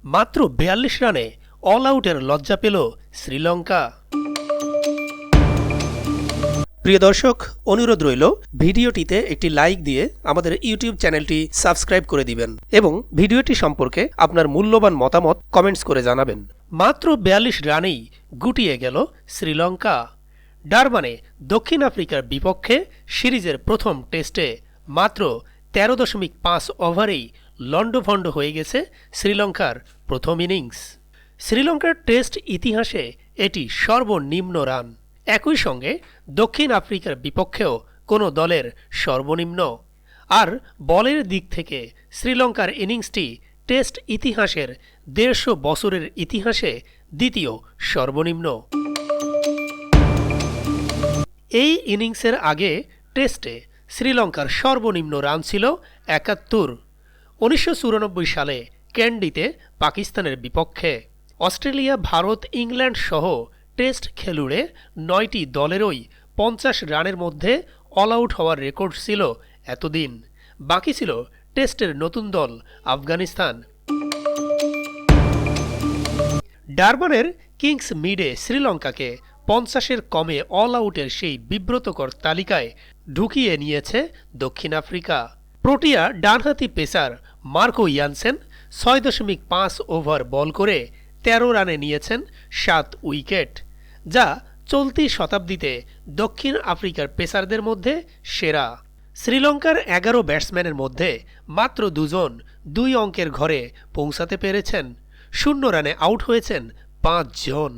মাত্র ৪২ রানে অল আউটের লজ্জা পেল শ্রীলঙ্কা। প্রিয় দর্শক, অনুরোধ রইল ভিডিওটিতে একটি লাইক দিয়ে আমাদের ইউটিউব চ্যানেলটি সাবস্ক্রাইব করে দিবেন এবং ভিডিওটি সম্পর্কে আপনার মূল্যবান মতামত কমেন্টস করে জানাবেন। মাত্র ৪২ রানেই গুটিয়ে গেল শ্রীলঙ্কা। ডারবানে দক্ষিণ আফ্রিকার বিপক্ষে সিরিজের প্রথম টেস্টে মাত্র ১৩.৫ ওভারেই লন্ডভন্ড হয়ে গেছে শ্রীলঙ্কার প্রথম ইনিংস। শ্রীলঙ্কার টেস্ট ইতিহাসে এটি সর্বনিম্ন রান। একই সঙ্গে দক্ষিণ আফ্রিকার বিপক্ষেও কোনো দলের সর্বনিম্ন। আর বলের দিক থেকে শ্রীলঙ্কার ইনিংসটি টেস্ট ইতিহাসের ১৫০ বছরের ইতিহাসে দ্বিতীয় সর্বনিম্ন। এই ইনিংসের আগে টেস্টে শ্রীলঙ্কার সর্বনিম্ন রান ছিল ৭১। ১৯৯৪ সালে ক্যান্ডিতে পাকিস্তানের বিপক্ষে। অস্ট্রেলিয়া, ভারত, ইংল্যান্ড সহ টেস্ট খেলুড়ে ৯টি দলেরই ৫০ রানের মধ্যে অল আউট হওয়ার রেকর্ড ছিল এতদিন। বাকি ছিল টেস্টের নতুন দল আফগানিস্তান। ডারবানের কিংস মিডে শ্রীলঙ্কাকে ৫০-এর কমে অল আউটের সেই বিব্রতকর তালিকায় ঢুকিয়ে নিয়েছে দক্ষিণ আফ্রিকা। প্রোটিয়া ডানহাতি পেসার মার্কো ইয়ানসেন ৬.৫ ওভার বল করে ১৩ রানে নিয়েছেন ৭ উইকেট, যা চলতি শতাব্দীতে দক্ষিণ আফ্রিকার পেসারদের মধ্যে সেরা। শ্রীলঙ্কার ১১ ব্যাটসম্যানের মধ্যে মাত্র ২ জন ২ অঙ্কের ঘরে পৌঁছাতে পেরেছেন। ০ রানে আউট হয়েছেন ৫ জন।